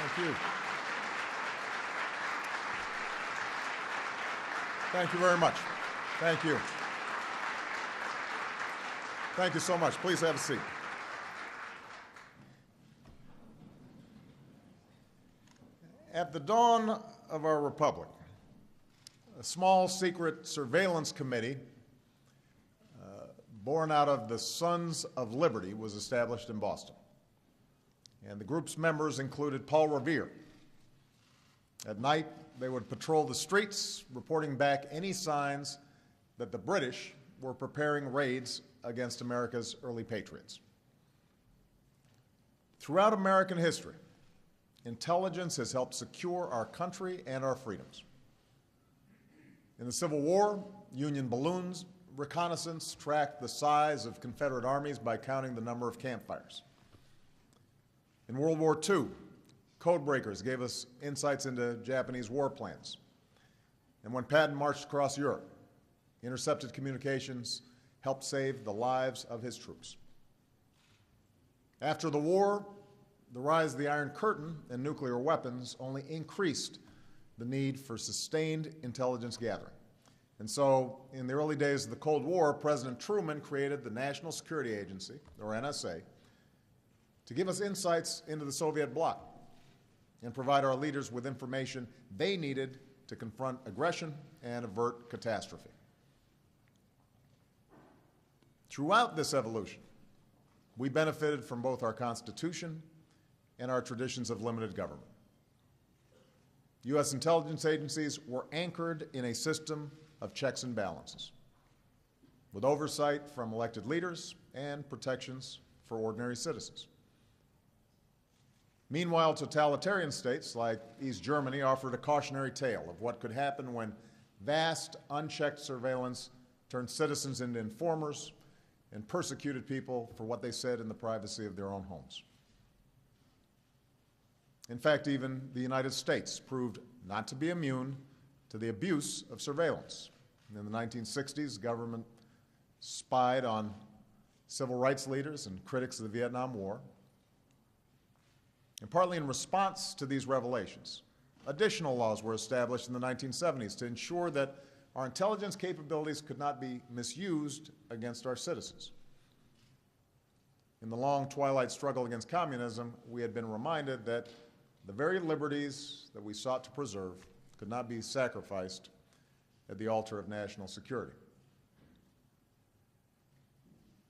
Thank you. Thank you very much. Thank you. Thank you so much. Please have a seat. At the dawn of our republic, a small secret surveillance committee born out of the Sons of Liberty was established in Boston. And the group's members included Paul Revere. At night, they would patrol the streets, reporting back any signs that the British were preparing raids against America's early patriots. Throughout American history, intelligence has helped secure our country and our freedoms. In the Civil War, Union balloons reconnaissance tracked the size of Confederate armies by counting the number of campfires. In World War II, code breakers gave us insights into Japanese war plans. And when Patton marched across Europe, intercepted communications helped save the lives of his troops. After the war, the rise of the Iron Curtain and nuclear weapons only increased the need for sustained intelligence gathering. And so, in the early days of the Cold War, President Truman created the National Security Agency, or NSA, to give us insights into the Soviet bloc and provide our leaders with information they needed to confront aggression and avert catastrophe. Throughout this evolution, we benefited from both our Constitution and our traditions of limited government. U.S. intelligence agencies were anchored in a system of checks and balances, with oversight from elected leaders and protections for ordinary citizens. Meanwhile, totalitarian states like East Germany offered a cautionary tale of what could happen when vast, unchecked surveillance turned citizens into informers and persecuted people for what they said in the privacy of their own homes. In fact, even the United States proved not to be immune to the abuse of surveillance. In the 1960s, government spied on civil rights leaders and critics of the Vietnam War. And partly in response to these revelations, additional laws were established in the 1970s to ensure that our intelligence capabilities could not be misused against our citizens. In the long twilight struggle against communism, we had been reminded that the very liberties that we sought to preserve could not be sacrificed at the altar of national security.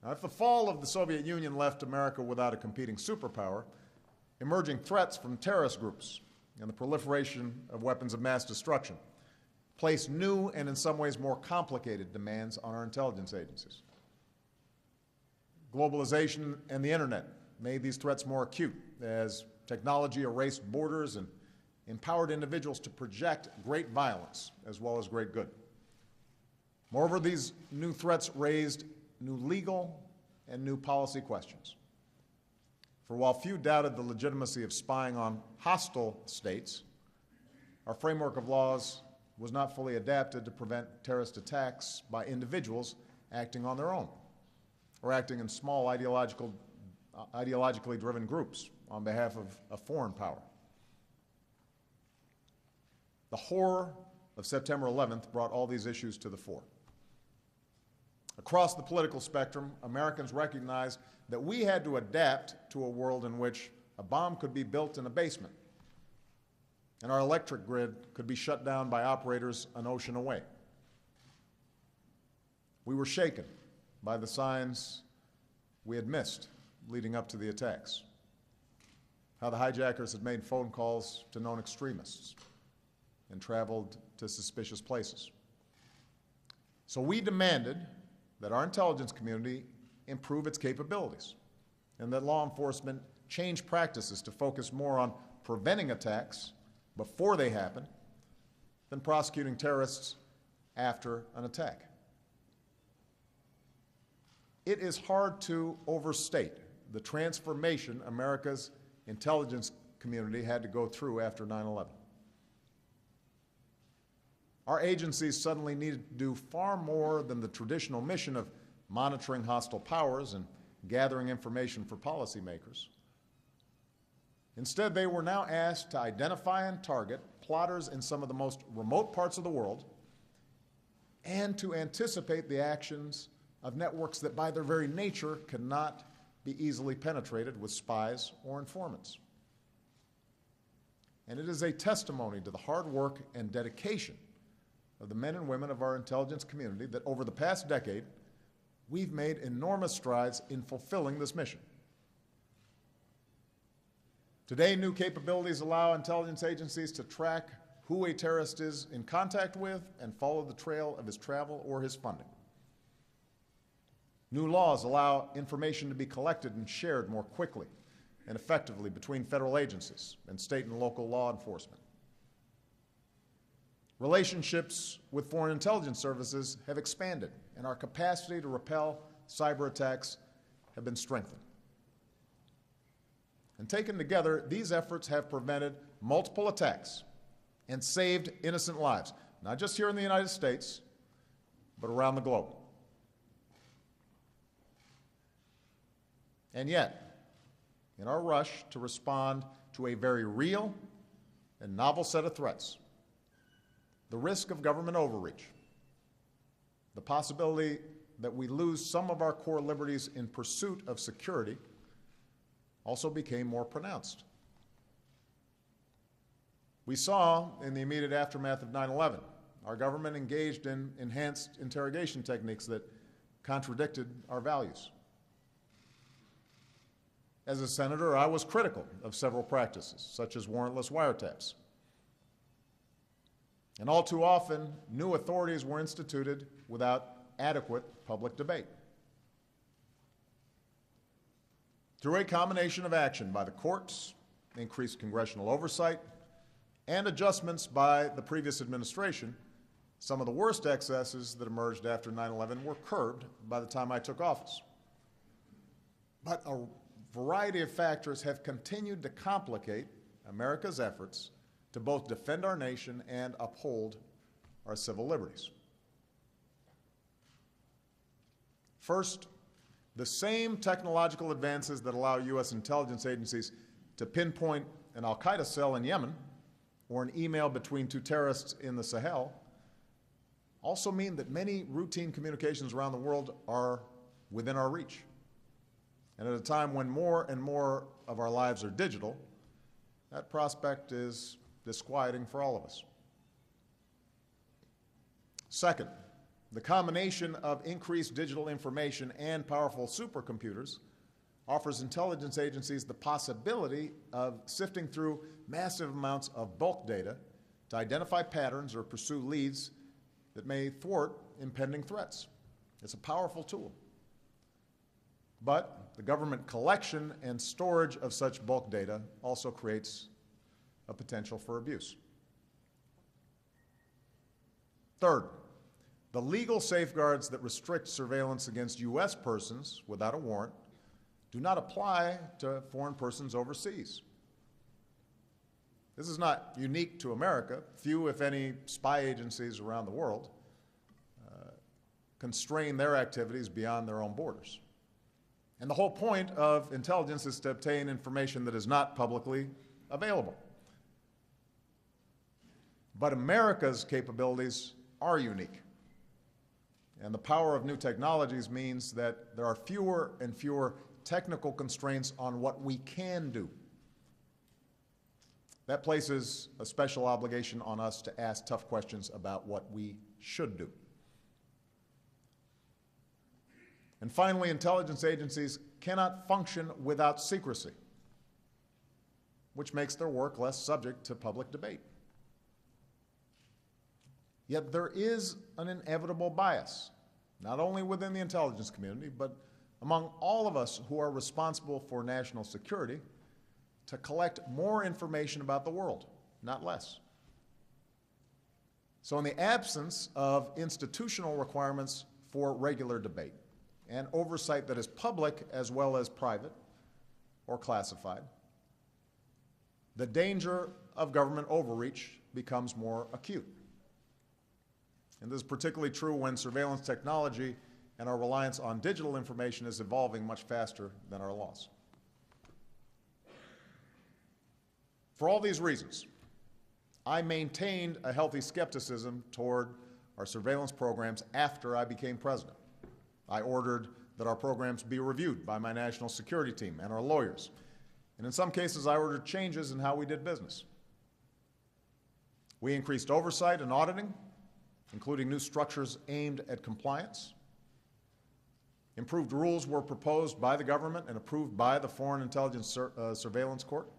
Now, if the fall of the Soviet Union left America without a competing superpower, emerging threats from terrorist groups and the proliferation of weapons of mass destruction placed new and in some ways more complicated demands on our intelligence agencies. Globalization and the internet made these threats more acute as technology erased borders and empowered individuals to project great violence as well as great good. Moreover, these new threats raised new legal and new policy questions. For while few doubted the legitimacy of spying on hostile states, our framework of laws was not fully adapted to prevent terrorist attacks by individuals acting on their own or acting in small ideologically driven groups on behalf of a foreign power. The horror of September 11th brought all these issues to the fore. Across the political spectrum, Americans recognized that we had to adapt to a world in which a bomb could be built in a basement and our electric grid could be shut down by operators an ocean away. We were shaken by the signs we had missed leading up to the attacks, how the hijackers had made phone calls to known extremists and traveled to suspicious places. So we demanded that our intelligence community improve its capabilities and that law enforcement change practices to focus more on preventing attacks before they happen than prosecuting terrorists after an attack. It is hard to overstate the transformation America's intelligence community had to go through after 9/11. Our agencies suddenly needed to do far more than the traditional mission of monitoring hostile powers and gathering information for policymakers. Instead, they were now asked to identify and target plotters in some of the most remote parts of the world and to anticipate the actions of networks that by their very nature cannot be easily penetrated with spies or informants. And it is a testimony to the hard work and dedication of the men and women of our intelligence community that over the past decade, we've made enormous strides in fulfilling this mission. Today, new capabilities allow intelligence agencies to track who a terrorist is in contact with and follow the trail of his travel or his funding. New laws allow information to be collected and shared more quickly and effectively between federal agencies and state and local law enforcement. Relationships with foreign intelligence services have expanded, and our capacity to repel cyber attacks have been strengthened. And taken together, these efforts have prevented multiple attacks and saved innocent lives, not just here in the United States, but around the globe. And yet, in our rush to respond to a very real and novel set of threats, the risk of government overreach, the possibility that we lose some of our core liberties in pursuit of security also became more pronounced. We saw in the immediate aftermath of 9/11, our government engaged in enhanced interrogation techniques that contradicted our values. As a senator, I was critical of several practices, such as warrantless wiretaps. And all too often, new authorities were instituted without adequate public debate. Through a combination of action by the courts, increased congressional oversight, and adjustments by the previous administration, some of the worst excesses that emerged after 9/11 were curbed by the time I took office. But a variety of factors have continued to complicate America's efforts to both defend our nation and uphold our civil liberties. First, the same technological advances that allow U.S. intelligence agencies to pinpoint an al-Qaeda cell in Yemen or an email between two terrorists in the Sahel also mean that many routine communications around the world are within our reach. And at a time when more and more of our lives are digital, that prospect is disquieting for all of us. Second, the combination of increased digital information and powerful supercomputers offers intelligence agencies the possibility of sifting through massive amounts of bulk data to identify patterns or pursue leads that may thwart impending threats. It's a powerful tool. But the government collection and storage of such bulk data also creates a potential for abuse. Third, the legal safeguards that restrict surveillance against U.S. persons without a warrant do not apply to foreign persons overseas. This is not unique to America. Few, if any, spy agencies around the world constrain their activities beyond their own borders. And the whole point of intelligence is to obtain information that is not publicly available. But America's capabilities are unique. And the power of new technologies means that there are fewer and fewer technical constraints on what we can do. That places a special obligation on us to ask tough questions about what we should do. And finally, intelligence agencies cannot function without secrecy, which makes their work less subject to public debate. Yet there is an inevitable bias, not only within the intelligence community, but among all of us who are responsible for national security, to collect more information about the world, not less. So in the absence of institutional requirements for regular debate and oversight that is public as well as private or classified, the danger of government overreach becomes more acute. And this is particularly true when surveillance technology and our reliance on digital information is evolving much faster than our laws. For all these reasons, I maintained a healthy skepticism toward our surveillance programs after I became president. I ordered that our programs be reviewed by my national security team and our lawyers. And in some cases, I ordered changes in how we did business. We increased oversight and auditing, including new structures aimed at compliance. Improved rules were proposed by the government and approved by the Foreign Intelligence Surveillance Court.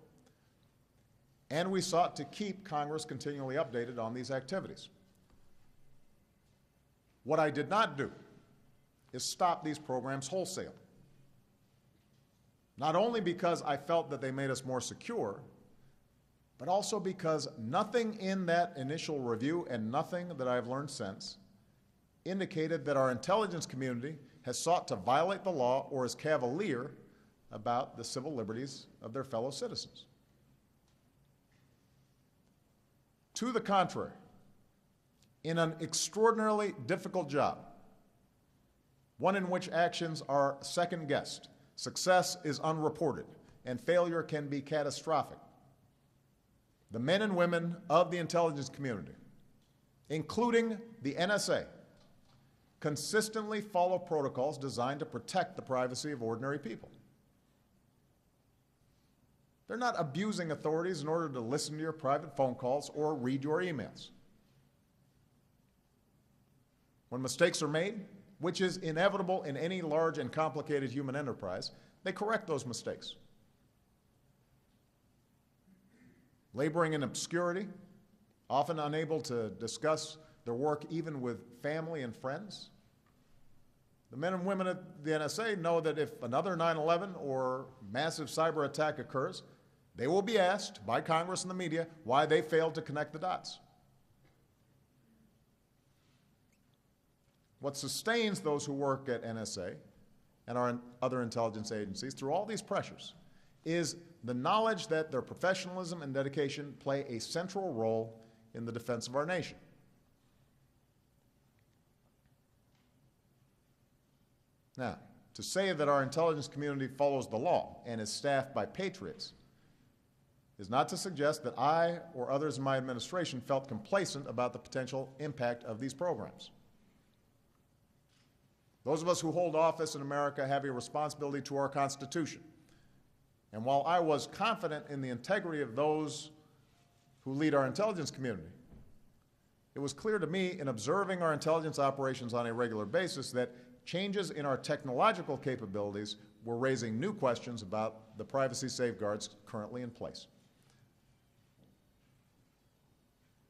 And we sought to keep Congress continually updated on these activities. What I did not do is stop these programs wholesale. Not only because I felt that they made us more secure, but also because nothing in that initial review and nothing that I've learned since indicated that our intelligence community has sought to violate the law or is cavalier about the civil liberties of their fellow citizens. To the contrary, in an extraordinarily difficult job, one in which actions are second-guessed, success is unreported, and failure can be catastrophic, the men and women of the intelligence community, including the NSA, consistently follow protocols designed to protect the privacy of ordinary people. They're not abusing authorities in order to listen to your private phone calls or read your emails. When mistakes are made, which is inevitable in any large and complicated human enterprise, they correct those mistakes. Laboring in obscurity, often unable to discuss their work even with family and friends, the men and women at the NSA know that if another 9/11 or massive cyber attack occurs, they will be asked by Congress and the media why they failed to connect the dots. What sustains those who work at NSA and our other intelligence agencies through all these pressures is the knowledge that their professionalism and dedication play a central role in the defense of our nation. Now, to say that our intelligence community follows the law and is staffed by patriots is not to suggest that I or others in my administration felt complacent about the potential impact of these programs. Those of us who hold office in America have a responsibility to our Constitution. And while I was confident in the integrity of those who lead our intelligence community, it was clear to me in observing our intelligence operations on a regular basis that changes in our technological capabilities were raising new questions about the privacy safeguards currently in place.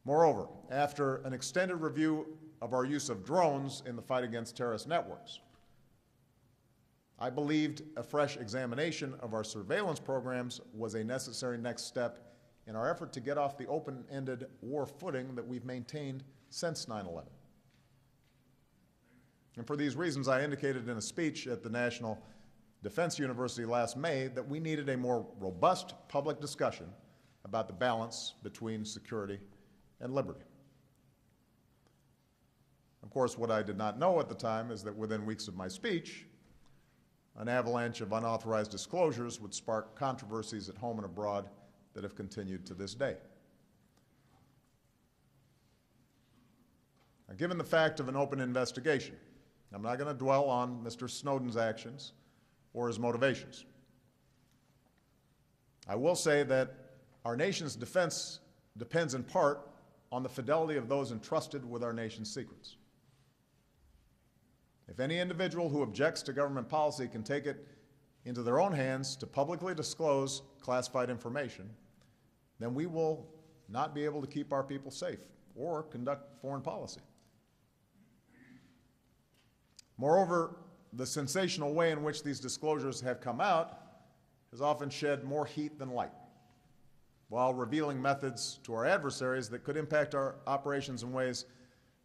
Moreover, after an extended review of our use of drones in the fight against terrorist networks, I believed a fresh examination of our surveillance programs was a necessary next step in our effort to get off the open-ended war footing that we've maintained since 9/11. And for these reasons, I indicated in a speech at the National Defense University last May that we needed a more robust public discussion about the balance between security and liberty. Of course, what I did not know at the time is that within weeks of my speech, an avalanche of unauthorized disclosures would spark controversies at home and abroad that have continued to this day. Now, given the fact of an open investigation, I'm not going to dwell on Mr. Snowden's actions or his motivations. I will say that our nation's defense depends in part on the fidelity of those entrusted with our nation's secrets. If any individual who objects to government policy can take it into their own hands to publicly disclose classified information, then we will not be able to keep our people safe or conduct foreign policy. Moreover, the sensational way in which these disclosures have come out has often shed more heat than light, while revealing methods to our adversaries that could impact our operations in ways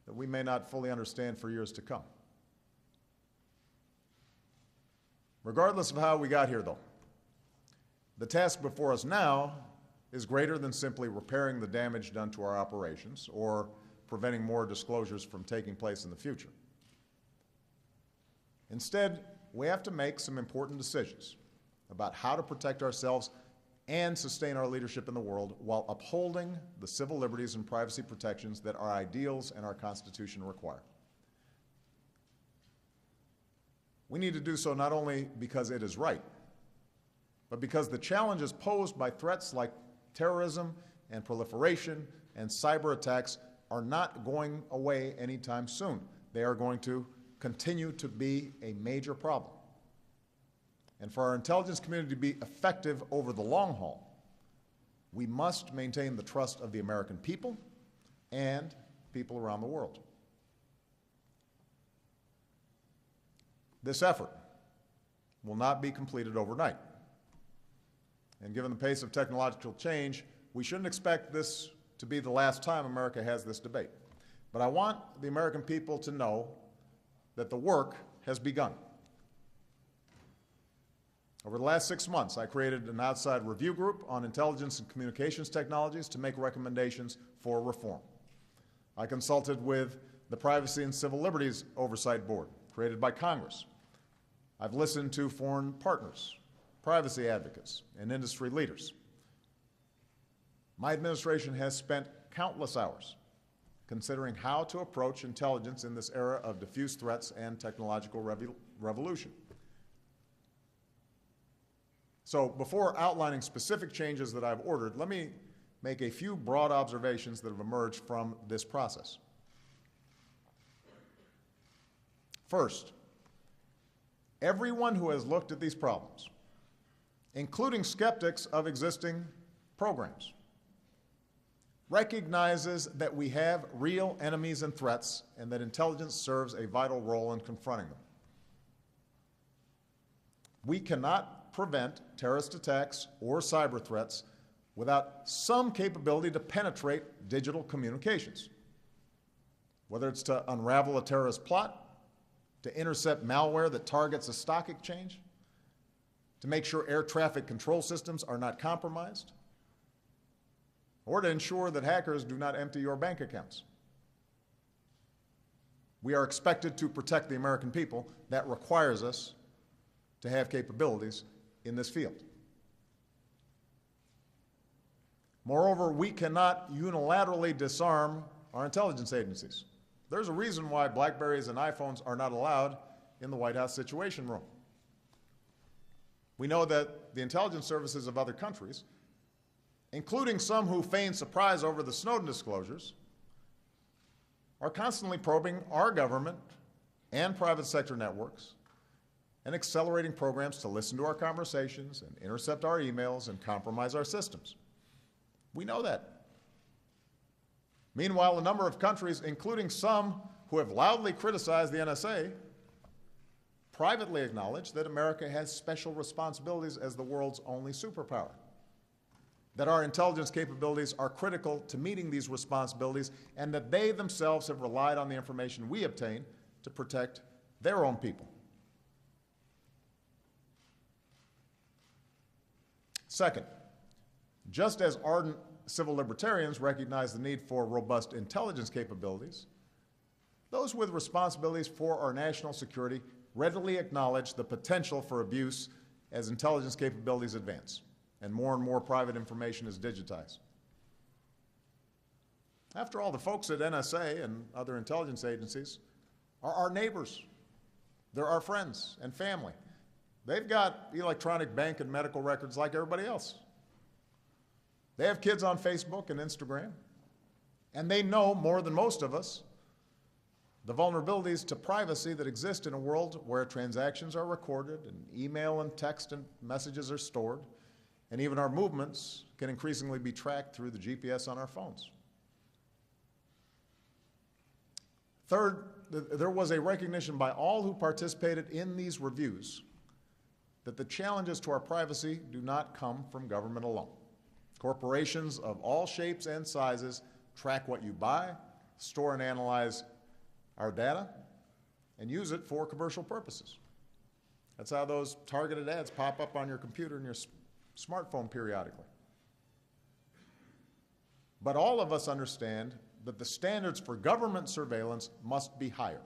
that we may not fully understand for years to come. Regardless of how we got here, though, the task before us now is greater than simply repairing the damage done to our operations or preventing more disclosures from taking place in the future. Instead, we have to make some important decisions about how to protect ourselves and sustain our leadership in the world while upholding the civil liberties and privacy protections that our ideals and our Constitution require. We need to do so not only because it is right, but because the challenges posed by threats like terrorism and proliferation and cyber attacks are not going away anytime soon. They are going to continue to be a major problem. And for our intelligence community to be effective over the long haul, we must maintain the trust of the American people and people around the world. This effort will not be completed overnight. And given the pace of technological change, we shouldn't expect this to be the last time America has this debate. But I want the American people to know that the work has begun. Over the last 6 months, I created an outside review group on intelligence and communications technologies to make recommendations for reform. I consulted with the Privacy and Civil Liberties Oversight Board, created by Congress. I've listened to foreign partners, privacy advocates, and industry leaders. My administration has spent countless hours considering how to approach intelligence in this era of diffuse threats and technological revolution. So before outlining specific changes that I've ordered, let me make a few broad observations that have emerged from this process. First, everyone who has looked at these problems, including skeptics of existing programs, recognizes that we have real enemies and threats and that intelligence serves a vital role in confronting them. We cannot prevent terrorist attacks or cyber threats without some capability to penetrate digital communications, whether it's to unravel a terrorist plot, to intercept malware that targets a stock exchange, to make sure air traffic control systems are not compromised, or to ensure that hackers do not empty your bank accounts. We are expected to protect the American people. That requires us to have capabilities in this field. Moreover, we cannot unilaterally disarm our intelligence agencies. There's a reason why BlackBerries and iPhones are not allowed in the White House Situation Room. We know that the intelligence services of other countries, including some who feign surprise over the Snowden disclosures, are constantly probing our government and private sector networks and accelerating programs to listen to our conversations and intercept our emails and compromise our systems. We know that. Meanwhile, a number of countries, including some who have loudly criticized the NSA, privately acknowledge that America has special responsibilities as the world's only superpower, that our intelligence capabilities are critical to meeting these responsibilities, and that they themselves have relied on the information we obtain to protect their own people. Second, just as ardent civil libertarians recognize the need for robust intelligence capabilities, those with responsibilities for our national security readily acknowledge the potential for abuse as intelligence capabilities advance and more private information is digitized. After all, the folks at NSA and other intelligence agencies are our neighbors. They're our friends and family. They've got electronic bank and medical records like everybody else. They have kids on Facebook and Instagram, and they know more than most of us the vulnerabilities to privacy that exist in a world where transactions are recorded and email and text and messages are stored, and even our movements can increasingly be tracked through the GPS on our phones. Third, there was a recognition by all who participated in these reviews that the challenges to our privacy do not come from government alone. Corporations of all shapes and sizes track what you buy, store and analyze our data, and use it for commercial purposes. That's how those targeted ads pop up on your computer and your smartphone periodically. But all of us understand that the standards for government surveillance must be higher.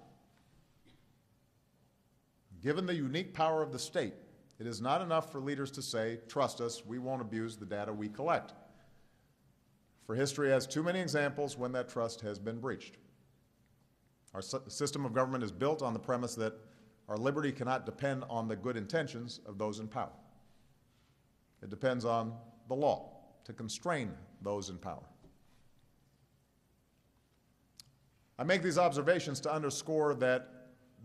Given the unique power of the state, It is not enough for leaders to say, trust us, we won't abuse the data we collect. For history has too many examples when that trust has been breached. Our system of government is built on the premise that our liberty cannot depend on the good intentions of those in power. It depends on the law to constrain those in power. I make these observations to underscore that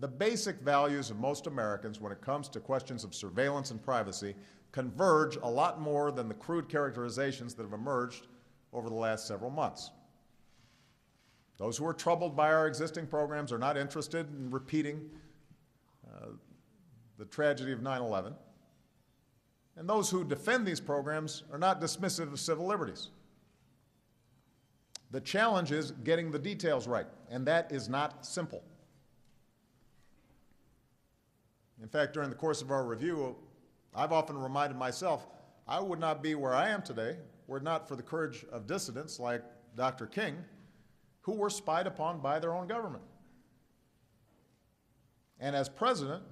the basic values of most Americans when it comes to questions of surveillance and privacy converge a lot more than the crude characterizations that have emerged over the last several months. Those who are troubled by our existing programs are not interested in repeating the tragedy of 9/11. And those who defend these programs are not dismissive of civil liberties. The challenge is getting the details right, and that is not simple. In fact, during the course of our review, I've often reminded myself I would not be where I am today were it not for the courage of dissidents like Dr. King, who were spied upon by their own government. And as president,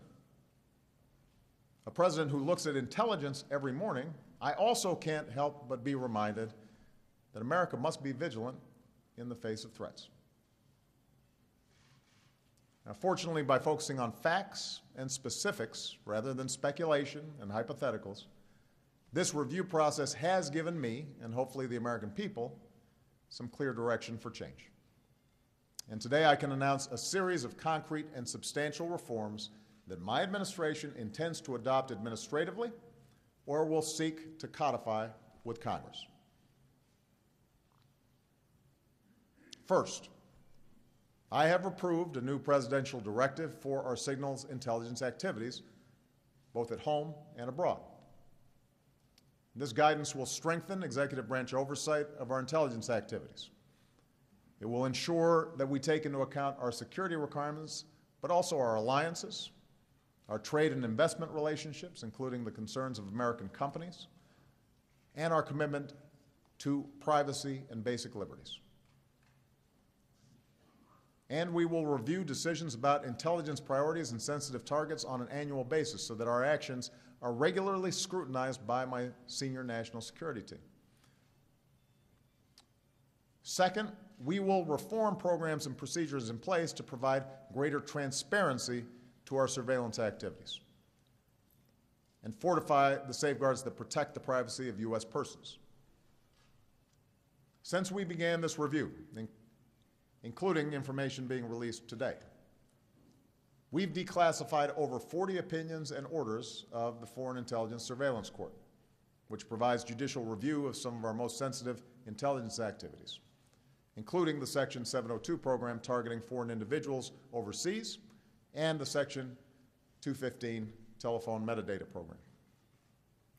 a president who looks at intelligence every morning, I also can't help but be reminded that America must be vigilant in the face of threats. Now, fortunately, by focusing on facts and specifics rather than speculation and hypotheticals, this review process has given me, and hopefully the American people, some clear direction for change. And today I can announce a series of concrete and substantial reforms that my administration intends to adopt administratively or will seek to codify with Congress. First, I have approved a new presidential directive for our signals intelligence activities, both at home and abroad. This guidance will strengthen executive branch oversight of our intelligence activities. It will ensure that we take into account our security requirements, but also our alliances, our trade and investment relationships, including the concerns of American companies, and our commitment to privacy and basic liberties. And we will review decisions about intelligence priorities and sensitive targets on an annual basis so that our actions are regularly scrutinized by my senior national security team. Second, we will reform programs and procedures in place to provide greater transparency to our surveillance activities and fortify the safeguards that protect the privacy of U.S. persons. Since we began this review, including information being released today, we've declassified over 40 opinions and orders of the Foreign Intelligence Surveillance Court, which provides judicial review of some of our most sensitive intelligence activities, including the Section 702 program targeting foreign individuals overseas and the Section 215 telephone metadata program.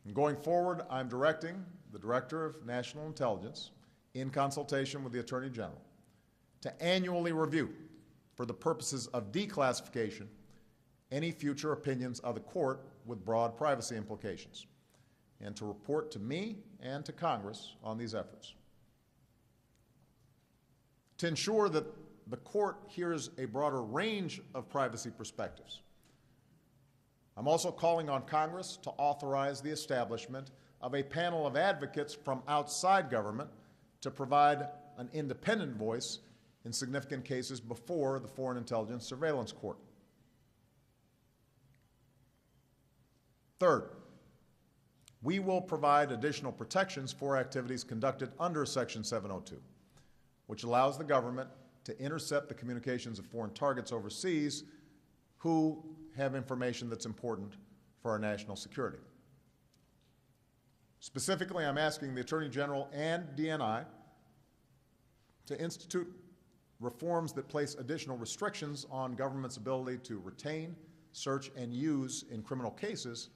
And going forward, I'm directing the Director of National Intelligence, in consultation with the Attorney General, to annually review, for the purposes of declassification, any future opinions of the court with broad privacy implications, and to report to me and to Congress on these efforts. To ensure that the court hears a broader range of privacy perspectives, I'm also calling on Congress to authorize the establishment of a panel of advocates from outside government to provide an independent voice in significant cases before the Foreign Intelligence Surveillance Court. Third, we will provide additional protections for activities conducted under Section 702, which allows the government to intercept the communications of foreign targets overseas who have information that's important for our national security. Specifically, I'm asking the Attorney General and DNI to institute reforms that place additional restrictions on government's ability to retain, search, and use in criminal cases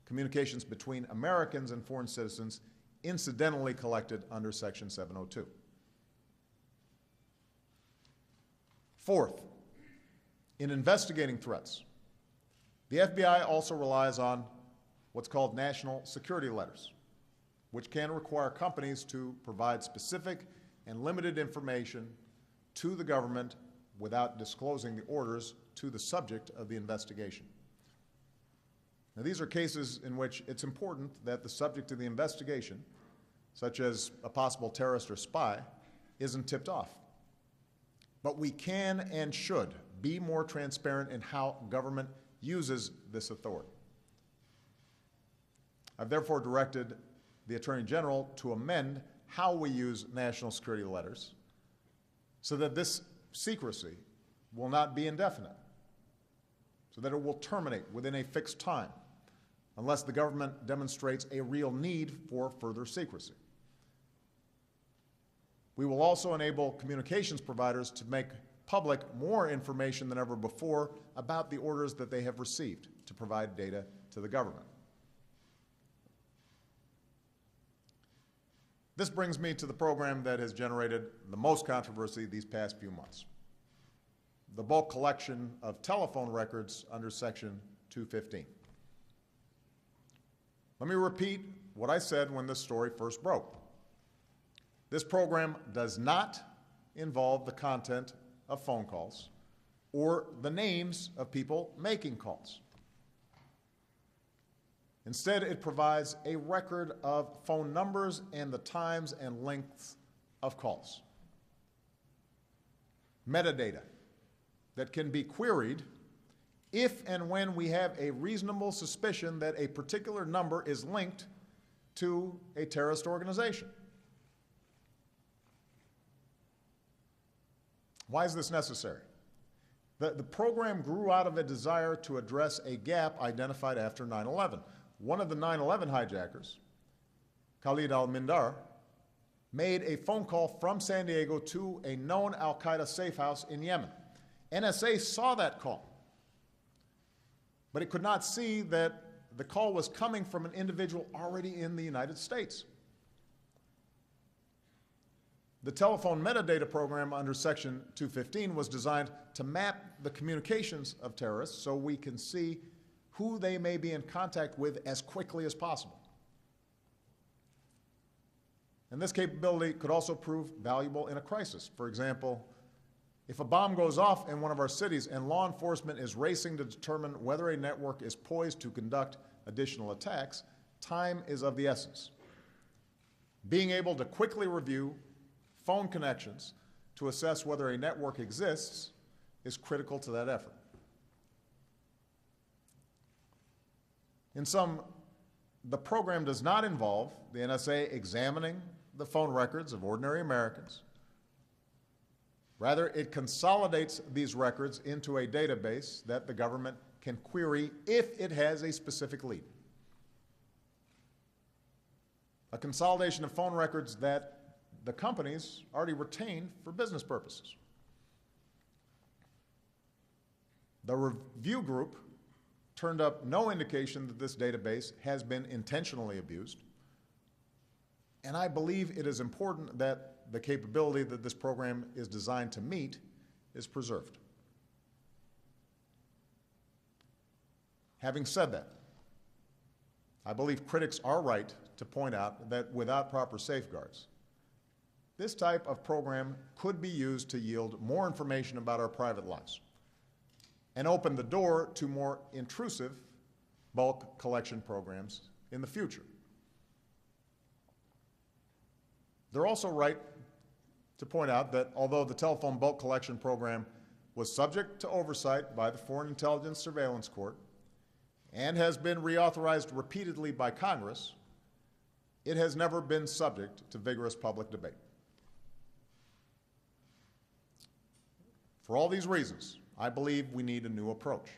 communications between Americans and foreign citizens incidentally collected under Section 702. Fourth, in investigating threats, the FBI also relies on what's called national security letters, which can require companies to provide specific and limited information to the government without disclosing the orders to the subject of the investigation. Now, these are cases in which it's important that the subject of the investigation, such as a possible terrorist or spy, isn't tipped off. But we can and should be more transparent in how government uses this authority. I've therefore directed the Attorney General to amend how we use national security letters so that this secrecy will not be indefinite, so that it will terminate within a fixed time unless the government demonstrates a real need for further secrecy. We will also enable communications providers to make public more information than ever before about the orders that they have received to provide data to the government. This brings me to the program that has generated the most controversy these past few months: the bulk collection of telephone records under Section 215. Let me repeat what I said when this story first broke. This program does not involve the content of phone calls or the names of people making calls. Instead, it provides a record of phone numbers and the times and lengths of calls. Metadata that can be queried if and when we have a reasonable suspicion that a particular number is linked to a terrorist organization. Why is this necessary? The program grew out of a desire to address a gap identified after 9/11. One of the 9/11 hijackers, Khalid al-Mindar, made a phone call from San Diego to a known al-Qaeda safe house in Yemen. NSA saw that call, but it could not see that the call was coming from an individual already in the United States. The telephone metadata program under Section 215 was designed to map the communications of terrorists so we can see who they may be in contact with as quickly as possible. And this capability could also prove valuable in a crisis. For example, if a bomb goes off in one of our cities and law enforcement is racing to determine whether a network is poised to conduct additional attacks, time is of the essence. Being able to quickly review phone connections to assess whether a network exists is critical to that effort. In sum, the program does not involve the NSA examining the phone records of ordinary Americans. Rather, it consolidates these records into a database that the government can query if it has a specific lead. A consolidation of phone records that the companies already retain for business purposes. The review group turned up no indication that this database has been intentionally abused, and I believe it is important that the capability that this program is designed to meet is preserved. Having said that, I believe critics are right to point out that without proper safeguards, this type of program could be used to yield more information about our private lives and open the door to more intrusive bulk collection programs in the future. They're also right to point out that although the telephone bulk collection program was subject to oversight by the Foreign Intelligence Surveillance Court and has been reauthorized repeatedly by Congress, it has never been subject to vigorous public debate. For all these reasons, I believe we need a new approach.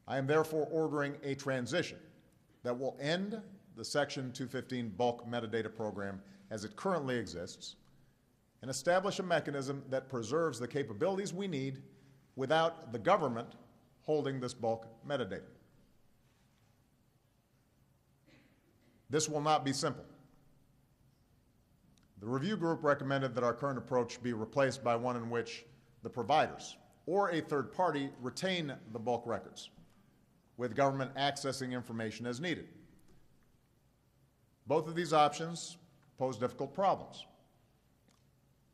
I am therefore ordering a transition that will end the Section 215 bulk metadata program as it currently exists and establish a mechanism that preserves the capabilities we need without the government holding this bulk metadata. This will not be simple. The review group recommended that our current approach be replaced by one in which the providers or a third party retain the bulk records, with government accessing information as needed. Both of these options pose difficult problems.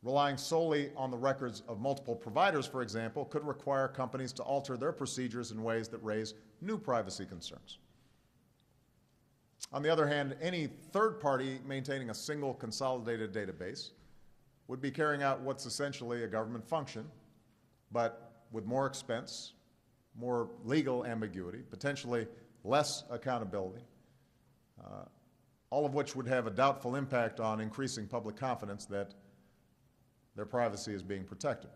Relying solely on the records of multiple providers, for example, could require companies to alter their procedures in ways that raise new privacy concerns. On the other hand, any third party maintaining a single consolidated database would be carrying out what's essentially a government function, but with more expense, more legal ambiguity, potentially less accountability, all of which would have a doubtful impact on increasing public confidence that their privacy is being protected.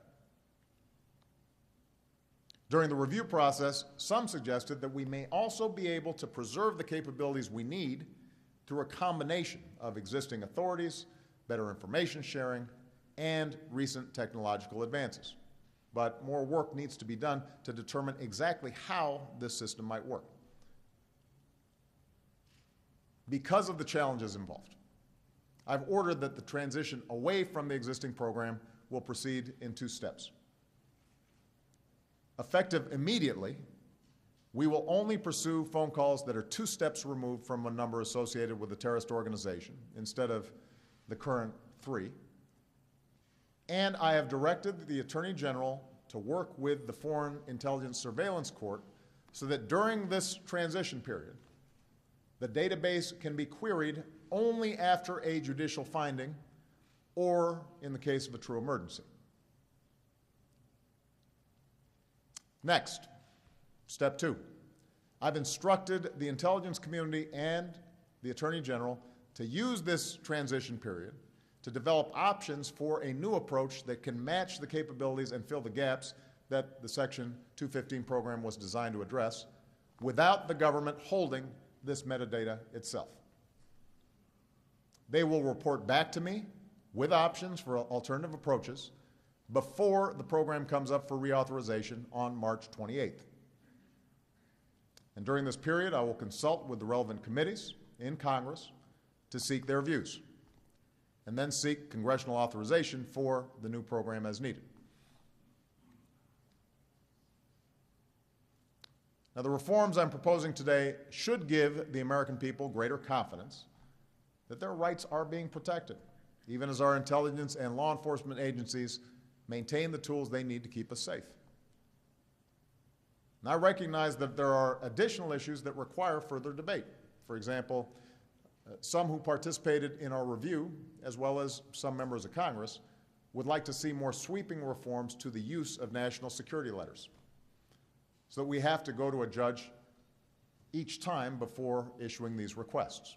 During the review process, some suggested that we may also be able to preserve the capabilities we need through a combination of existing authorities, better information sharing, and recent technological advances. But more work needs to be done to determine exactly how this system might work. Because of the challenges involved, I've ordered that the transition away from the existing program will proceed in 2 steps. Effective immediately, we will only pursue phone calls that are 2 steps removed from a number associated with a terrorist organization instead of the current 3. And I have directed the Attorney General to work with the Foreign Intelligence Surveillance Court so that during this transition period, the database can be queried only after a judicial finding or in the case of a true emergency. Next, step 2. I've instructed the intelligence community and the Attorney General to use this transition period to develop options for a new approach that can match the capabilities and fill the gaps that the Section 215 program was designed to address without the government holding this metadata itself. They will report back to me with options for alternative approaches before the program comes up for reauthorization on March 28th. And during this period, I will consult with the relevant committees in Congress to seek their views, and then seek congressional authorization for the new program as needed. Now, the reforms I'm proposing today should give the American people greater confidence that their rights are being protected, even as our intelligence and law enforcement agencies maintain the tools they need to keep us safe. And I recognize that there are additional issues that require further debate. For example, some who participated in our review, as well as some members of Congress, would like to see more sweeping reforms to the use of national security letters, so that we have to go to a judge each time before issuing these requests.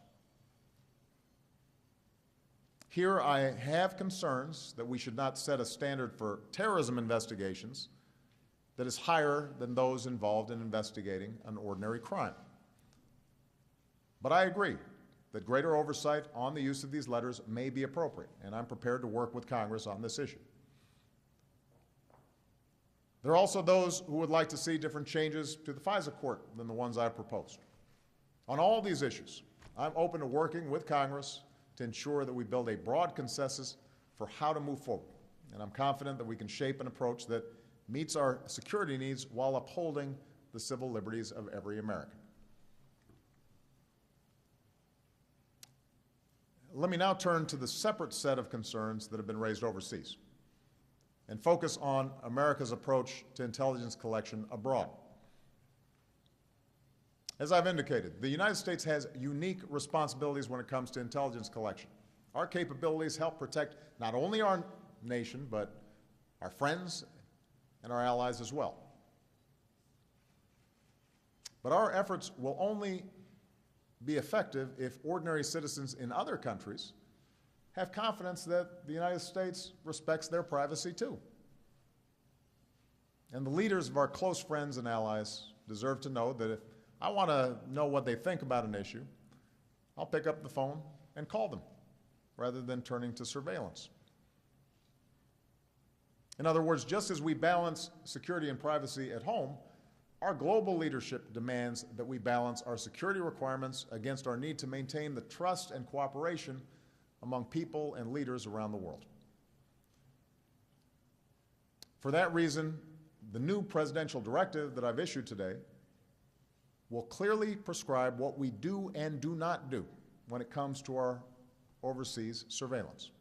Here I have concerns that we should not set a standard for terrorism investigations that is higher than those involved in investigating an ordinary crime. But I agree that greater oversight on the use of these letters may be appropriate, and I'm prepared to work with Congress on this issue. There are also those who would like to see different changes to the FISA court than the ones I've proposed. On all these issues, I'm open to working with Congress to ensure that we build a broad consensus for how to move forward. And I'm confident that we can shape an approach that meets our security needs while upholding the civil liberties of every American. Let me now turn to the separate set of concerns that have been raised overseas and focus on America's approach to intelligence collection abroad. As I've indicated, the United States has unique responsibilities when it comes to intelligence collection. Our capabilities help protect not only our nation, but our friends and our allies as well. But our efforts will only be effective if ordinary citizens in other countries have confidence that the United States respects their privacy too. And the leaders of our close friends and allies deserve to know that if I want to know what they think about an issue, I'll pick up the phone and call them rather than turning to surveillance. In other words, just as we balance security and privacy at home, our global leadership demands that we balance our security requirements against our need to maintain the trust and cooperation among people and leaders around the world. For that reason, the new presidential directive that I've issued today will clearly prescribe what we do and do not do when it comes to our overseas surveillance.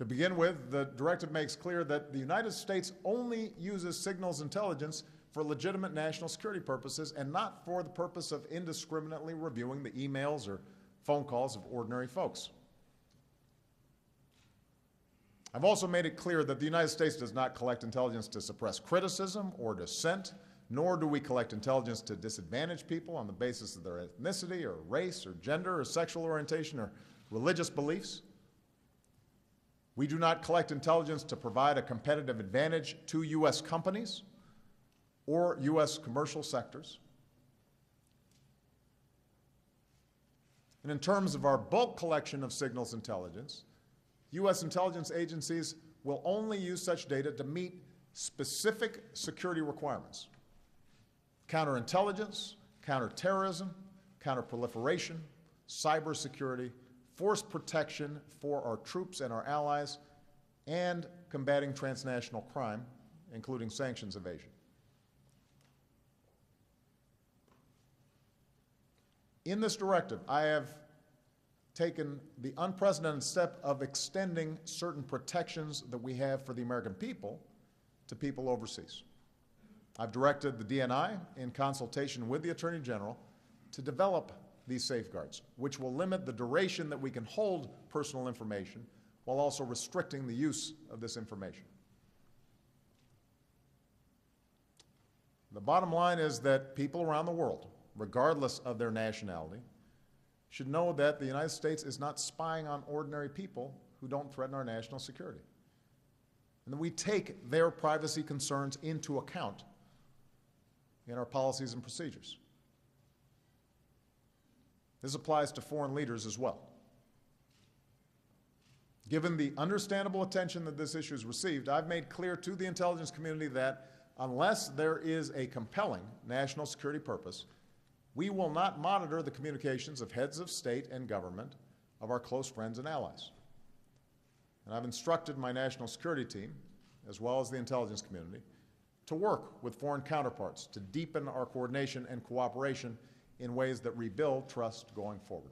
To begin with, the directive makes clear that the United States only uses signals intelligence for legitimate national security purposes and not for the purpose of indiscriminately reviewing the emails or phone calls of ordinary folks. I've also made it clear that the United States does not collect intelligence to suppress criticism or dissent, nor do we collect intelligence to disadvantage people on the basis of their ethnicity or race or gender or sexual orientation or religious beliefs. We do not collect intelligence to provide a competitive advantage to U.S. companies or U.S. commercial sectors. And in terms of our bulk collection of signals intelligence, U.S. intelligence agencies will only use such data to meet specific security requirements: counterintelligence, counterterrorism, counterproliferation, cybersecurity, force protection for our troops and our allies, and combating transnational crime, including sanctions evasion. In this directive, I have taken the unprecedented step of extending certain protections that we have for the American people to people overseas. I've directed the DNI, in consultation with the Attorney General, to develop these safeguards, which will limit the duration that we can hold personal information while also restricting the use of this information. The bottom line is that people around the world, regardless of their nationality, should know that the United States is not spying on ordinary people who don't threaten our national security, and that we take their privacy concerns into account in our policies and procedures. This applies to foreign leaders as well. Given the understandable attention that this issue has received, I've made clear to the intelligence community that unless there is a compelling national security purpose, we will not monitor the communications of heads of state and government of our close friends and allies. And I've instructed my national security team, as well as the intelligence community, to work with foreign counterparts to deepen our coordination and cooperation in ways that rebuild trust going forward.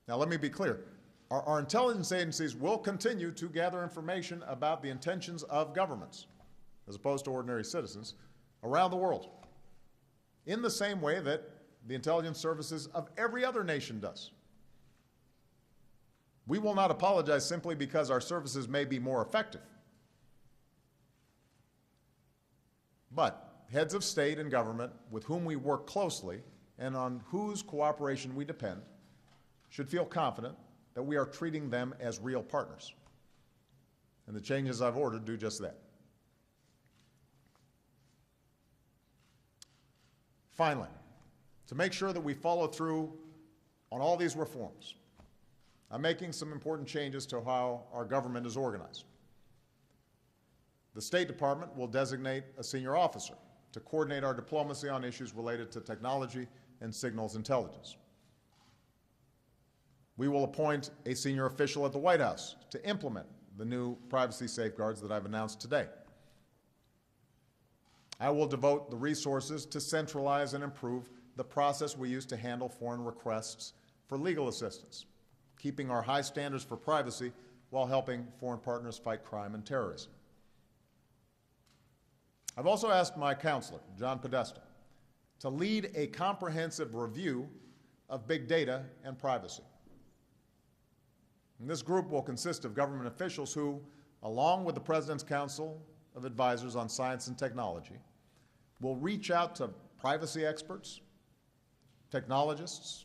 Now, let me be clear. Our intelligence agencies will continue to gather information about the intentions of governments, as opposed to ordinary citizens, around the world, in the same way that the intelligence services of every other nation does. We will not apologize simply because our services may be more effective. But heads of state and government with whom we work closely and on whose cooperation we depend should feel confident that we are treating them as real partners. And the changes I've ordered do just that. Finally, to make sure that we follow through on all these reforms, I'm making some important changes to how our government is organized. The State Department will designate a senior officer to coordinate our diplomacy on issues related to technology and signals intelligence. We will appoint a senior official at the White House to implement the new privacy safeguards that I've announced today. I will devote the resources to centralize and improve the process we use to handle foreign requests for legal assistance, keeping our high standards for privacy while helping foreign partners fight crime and terrorism. I've also asked my counselor, John Podesta, to lead a comprehensive review of big data and privacy. And this group will consist of government officials who, along with the President's Council of Advisors on Science and Technology, will reach out to privacy experts, technologists,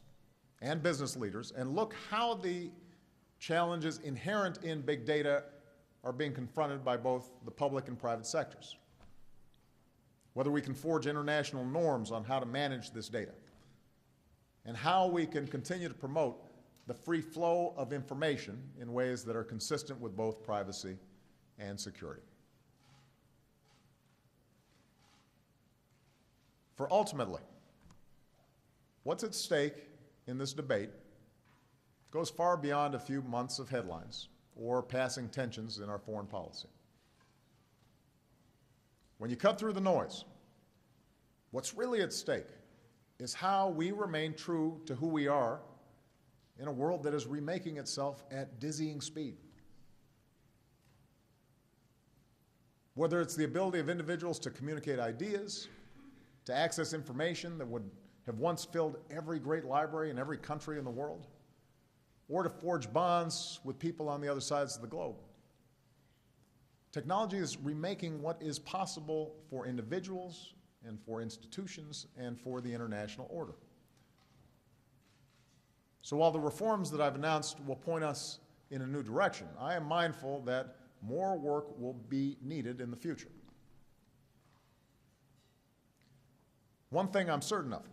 and business leaders and look how the challenges inherent in big data are being confronted by both the public and private sectors. Whether we can forge international norms on how to manage this data, and how we can continue to promote the free flow of information in ways that are consistent with both privacy and security. For ultimately, what's at stake in this debate goes far beyond a few months of headlines or passing tensions in our foreign policy. When you cut through the noise, what's really at stake is how we remain true to who we are in a world that is remaking itself at dizzying speed. Whether it's the ability of individuals to communicate ideas, to access information that would have once filled every great library in every country in the world, or to forge bonds with people on the other sides of the globe. Technology is remaking what is possible for individuals and for institutions and for the international order. So while the reforms that I've announced will point us in a new direction, I am mindful that more work will be needed in the future. One thing I'm certain of,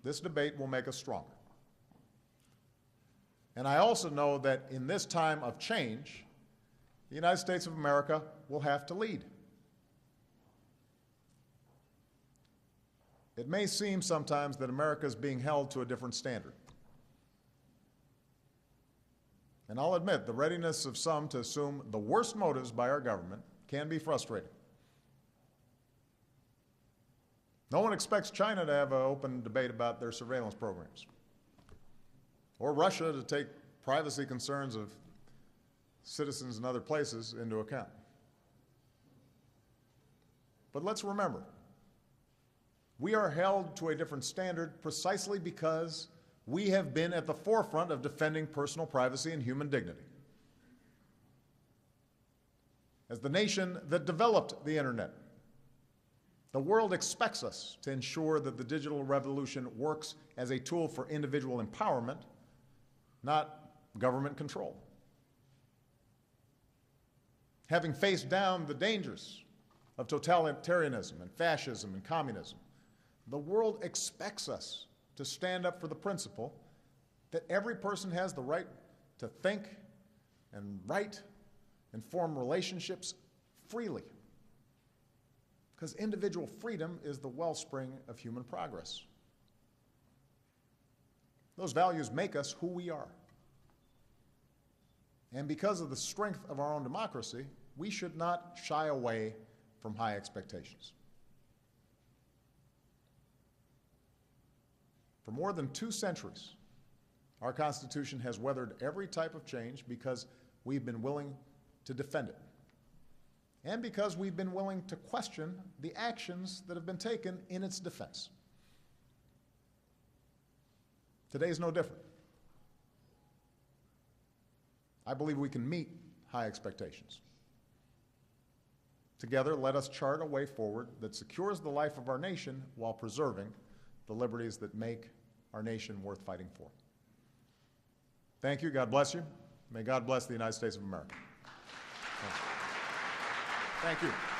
this debate will make us stronger. And I also know that in this time of change, the United States of America will have to lead. It may seem sometimes that America is being held to a different standard. And I'll admit, the readiness of some to assume the worst motives by our government can be frustrating. No one expects China to have an open debate about their surveillance programs, or Russia to take privacy concerns of citizens in other places into account. But let's remember, we are held to a different standard precisely because we have been at the forefront of defending personal privacy and human dignity. As the nation that developed the internet, the world expects us to ensure that the digital revolution works as a tool for individual empowerment, not government control. Having faced down the dangers of totalitarianism and fascism and communism, the world expects us to stand up for the principle that every person has the right to think and write and form relationships freely, because individual freedom is the wellspring of human progress. Those values make us who we are. And because of the strength of our own democracy, we should not shy away from high expectations. For more than 2 centuries, our Constitution has weathered every type of change because we've been willing to defend it, and because we've been willing to question the actions that have been taken in its defense. Today is no different. I believe we can meet high expectations. Together, let us chart a way forward that secures the life of our nation while preserving the liberties that make our nation worth fighting for. Thank you. God bless you. May God bless the United States of America. Thank you.